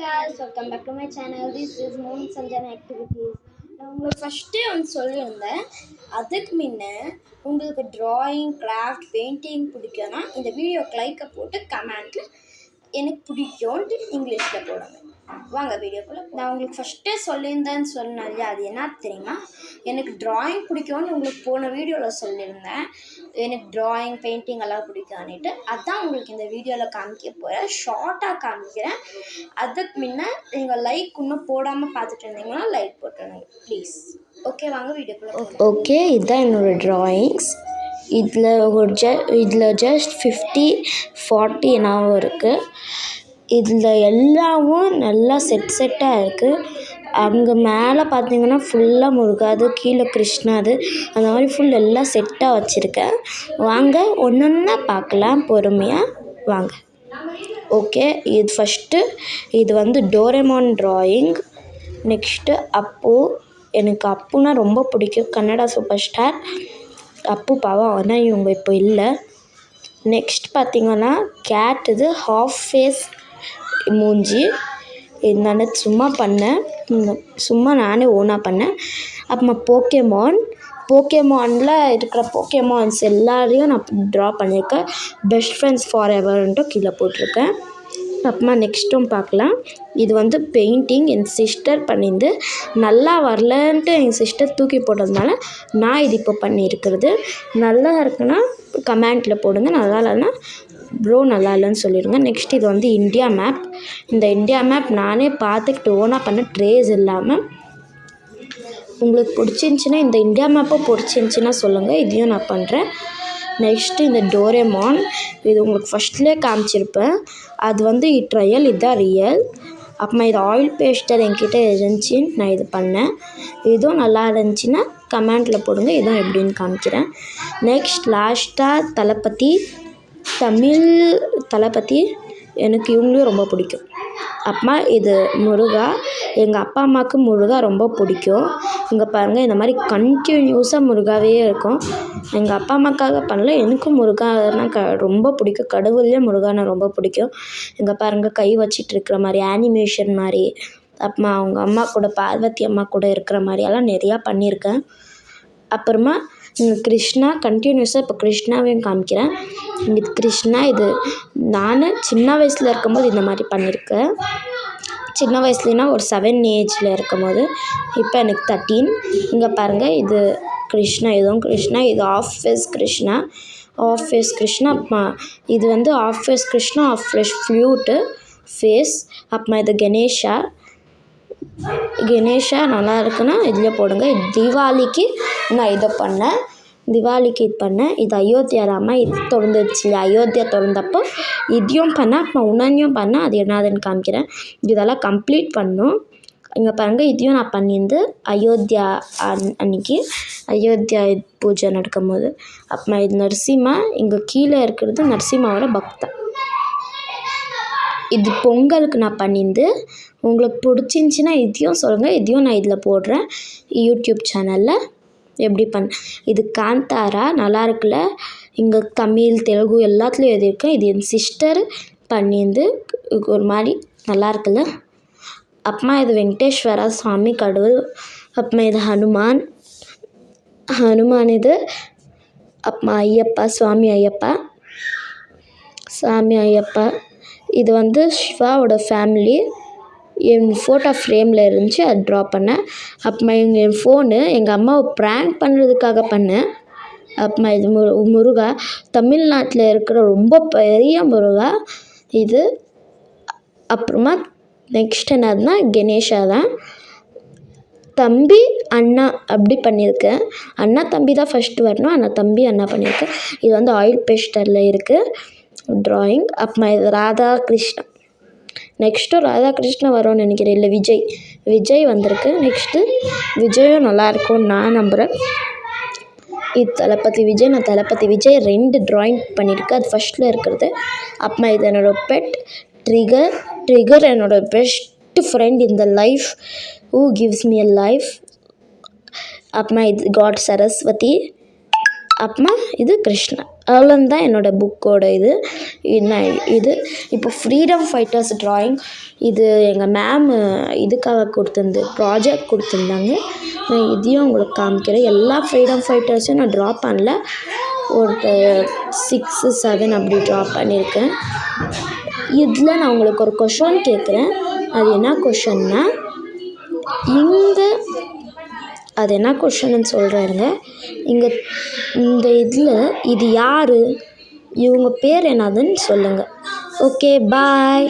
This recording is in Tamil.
guys, welcome back to my channel. This is Moon Sanjana Activities. நான் உங்களுக்கு ஃபஸ்ட்டே சொல்லியிருந்தேன். அதுக்கு முன்ன உங்களுக்கு ட்ராயிங், கிராஃப்ட், பெயிண்டிங் பிடிக்கும்னா இந்த வீடியோக்கு லைக்கை போட்டு கமெண்ட்டில் எனக்கு பிடிக்கும்ன்ட்டு இங்கிலீஷில் போடுங்க. வாங்க வீடியோக்குள்ளே. நான் உங்களுக்கு ஃபஸ்ட்டே சொல்லியிருந்தேன்னு சொன்னேன் இல்லையா, அது என்ன தெரியுமா, எனக்கு ட்ராயிங் பிடிக்கும்னு உங்களுக்கு போன வீடியோவில் சொல்லியிருந்தேன். எனக்கு ட்ராயிங், பெயிண்டிங் எல்லாம் பிடிக்கும்னுட்டு அதான் உங்களுக்கு இந்த வீடியோவில் காமிக்க போகிறேன். ஷார்ட்டாக காமிக்கிறேன். அதுக்கு முன்ன நீங்கள் லைக் இன்னும் போடாமல் பார்த்துட்டு இருந்தீங்கன்னா லைக் போட்டுருங்க ப்ளீஸ். ஓகே, வாங்க வீடியோக்குள்ளே. ஓகே, இதுதான் என்னோடய ட்ராயிங்ஸ். இதில் ஜஸ்ட் 50-40 என்னாவும் இருக்குது. இதில் எல்லாமும் நல்லா செட்டாக இருக்குது. அங்கே மேலே பார்த்தீங்கன்னா ஃபுல்லாக முருகாது, கீழே கிருஷ்ணாது, அந்த மாதிரி ஃபுல் எல்லாம் செட்டாக வச்சுருக்கேன். வாங்க ஒன்றா பார்க்கலாம் பொறுமையாக வாங்க. ஓகே, இது ஃபஸ்ட்டு இது டோரேமான் ட்ராயிங். நெக்ஸ்ட்டு அப்பு. எனக்கு அப்புனா ரொம்ப பிடிக்கும். கன்னடா சூப்பர் ஸ்டார் அப்பு பாவம், ஆனால் இவங்க இப்போ இல்லை. நெக்ஸ்ட் பார்த்திங்கன்னா கேட். இது ஹாஃப் ஃபேஸ் மூஞ்சி. இது நான் சும்மா பண்ணேன், சும்மா நானே ஓனாக பண்ணேன். அப்புறமா போக்கேமானில் இருக்கிற போக்கேமான்ஸ் எல்லாரையும் நான் ட்ரா பண்ணியிருக்கேன். பெஸ்ட் ஃப்ரெண்ட்ஸ் ஃபார் எவர்ன்ட்டு கீழே போட்டிருக்கேன். அப்புறமா நெக்ஸ்ட்டும் பார்க்கலாம். இது பெயிண்டிங் என் சிஸ்டர் பண்ணியிருந்து நல்லா வரலன்ட்டு எங்கள் சிஸ்டர் தூக்கி போட்டதுனால நான் இது இப்போ பண்ணியிருக்கிறது. நல்லா இருக்குன்னா கமெண்ட்டில் போடுங்க, நல்லா இல்லைன்னா ப்ரோ நல்லா இல்லைன்னு சொல்லிடுங்க. நெக்ஸ்ட் இது இந்தியா மேப். இந்த இந்தியா மேப் நானே பார்த்துக்கிட்டு ஓனாக பண்ண, ட்ரேஸ் இல்லாமல். உங்களுக்கு பிடிச்சிருந்துச்சின்னா இந்த இந்தியா மேப்பும் பிடிச்சிருந்துச்சின்னா சொல்லுங்கள், இதையும் நான் பண்ணுறேன். நெக்ஸ்ட்டு இந்த டோரேமான். இது உங்களுக்கு ஃபஸ்ட்லேயே காமிச்சிருப்பேன். அது ட்ரையல், இதுதான் ரியல். அப்புறமா இது ஆயில் பேஸ்டர் என்கிட்ட இருந்துச்சு, நான் இது பண்ணேன். இதுவும் நல்லா இருந்துச்சுன்னா கமெண்ட்டில் போடுங்க, இதுவும் எப்படின்னு காமிக்கிறேன். நெக்ஸ்ட் லாஸ்ட்டாக தளபதி, தமிழ் தளபதி. எனக்கு இவங்களையும் ரொம்ப பிடிக்கும். அப்புறமா இது முருகா. எங்கள் அப்பா அம்மாவுக்கு முருகா ரொம்ப பிடிக்கும். இங்கே பாருங்கள், இந்த மாதிரி கண்டினியூஸாக முருகாவே இருக்கும். எங்கள் அப்பா அம்மாக்காக பண்ணல, எனக்கும் முருகானா ரொம்ப பிடிக்கும். கடவுள்லேயே முருகானா ரொம்ப பிடிக்கும். இங்கே பாருங்கள், கை வச்சிட்டு இருக்கிற மாதிரி ஆனிமேஷன் மாதிரி. அப்புறமா அவங்க அம்மா கூட, பார்வதி அம்மா கூட இருக்கிற மாதிரியெல்லாம் நிறையா பண்ணியிருக்கேன். அப்புறமா கிருஷ்ணா, கண்டினியூஸாக இப்போ கிருஷ்ணாவையும் காமிக்கிறேன். இது கிருஷ்ணா. இது நான் சின்ன வயசில் இருக்கும்போது இந்த மாதிரி பண்ணியிருக்கேன். சின்ன வயசுலனா ஒரு 7 ஏஜில் இருக்கும்போது. இப்போ எனக்கு 13. இங்கே பாருங்கள், இது கிருஷ்ணா, இதுவும் கிருஷ்ணா. இது ஆஃப் ஃபேஸ் கிருஷ்ணா. அப்புறமா இது half face Krishna, half face flute face. அப்புறமா இது கணேஷா நல்லா இருக்குன்னா இதில் போடுங்க. தீபாவளிக்கு நான் இதை பண்ணேன். இது அயோத்தியா ராமா. இது திறந்துச்சு இல்லையா, அயோத்தியா திறந்தப்போ இதையும் பண்ணேன். அப்புறம் உன்னையும் பண்ணேன். அது என்னதுன்னு காமிக்கிறேன். இதெல்லாம் கம்ப்ளீட் பண்ணணும். இங்கே பாருங்கள், இதையும் நான் பண்ணியிருந்து அயோத்தியா அன்னைக்கு அயோத்தியா பூஜை நடக்கும்போது. அப்புறமா இது நரசிம்மா. இங்கே கீழே இருக்கிறது நரசிம்மாவோட பக்தன். இது பொங்கலுக்கு நான் பண்ணியிருந்து. உங்களுக்கு பிடிச்சிருந்துச்சின்னா இதையும் சொல்லுங்கள், இதையும் நான் இதில் போடுறேன் யூடியூப் சேனலில். எப்படி இது காந்தாரா. நல்லா இருக்குல்ல. இங்கே தமிழ், தெலுங்கு எல்லாத்துலேயும் எழுதியிருக்கேன். இது என் சிஸ்டர் பண்ணியிருந்து ஒரு மாதிரி நல்லா இருக்குல்ல. அப்புறமா இது வெங்கடேஸ்வரா சாமி, கடவுள். அப்புறமா இது ஹனுமான். இது அப்புறமா ஐயப்பா, சுவாமி ஐயப்பா. இது சிவாவோட ஃபேமிலி. என் ஃபோட்டோ ஃப்ரேமில் இருந்துச்சு, அது ட்ரா பண்ணேன். அப்புறமா என் ஃபோனு எங்கள் அம்மாவை ப்ராங்க் பண்ணுறதுக்காக பண்ணேன். அப்புறமா இது முருகா. தமிழ்நாட்டில் இருக்கிற ரொம்ப பெரிய முருகா இது. அப்புறமா நெக்ஸ்ட் என்னதுன்னா கணேஷா தான். தம்பி அண்ணா அப்படி பண்ணியிருக்கேன். அண்ணா தம்பி தான் ஃபஸ்ட்டு வரணும், ஆனால் தம்பி அண்ணா பண்ணியிருக்கேன். இது ஆயில் பேஸ்டரில் இருக்குது ட்ராயிங். அப்புறமா இது ராதாகிருஷ்ணா. நெக்ஸ்ட்டு ராதாகிருஷ்ணா வரும்னு நினைக்கிறேன், இல்லை விஜய் வந்திருக்கு. நெக்ஸ்ட்டு விஜயும் நல்லாயிருக்கும்னு நான் நம்புகிறேன். இது தளபதி விஜய். நான் தளபதி விஜய் 2 ட்ராயிங் பண்ணியிருக்கேன். அது ஃபஸ்ட்டில் இருக்கிறது. அப்புறமா இது என்னோடய பெட் ட்ரிகர். என்னோடய best friend in the life, who gives me a life. அப்புறமா இது காட் சரஸ்வதி. அப்புறமா இது கிருஷ்ணா. அவ்வளோந்தான் என்னோடய புக்கோட இது இப்போ ஃப்ரீடம் ஃபைட்டர்ஸ் ட்ராயிங் இது எங்கள் மேம் இதுக்காக ப்ராஜெக்ட் கொடுத்துருந்தாங்க. நான் இதையும் உங்களுக்கு காமிக்கிறேன். எல்லா ஃப்ரீடம் ஃபைட்டர்ஸையும் நான் ட்ரா பண்ணல, ஒரு 6 7 அப்படி ட்ரா பண்ணியிருக்கேன். இதில் நான் உங்களுக்கு ஒரு கொஷின் கேட்குறேன். அது என்ன கொஷின்னா, அது என்ன கொஷின்னு சொல்கிறேங்க. இந்த இது யார், இவங்க பேர் என்னதுன்னு சொல்லுங்கள். ஓகே, பாய்.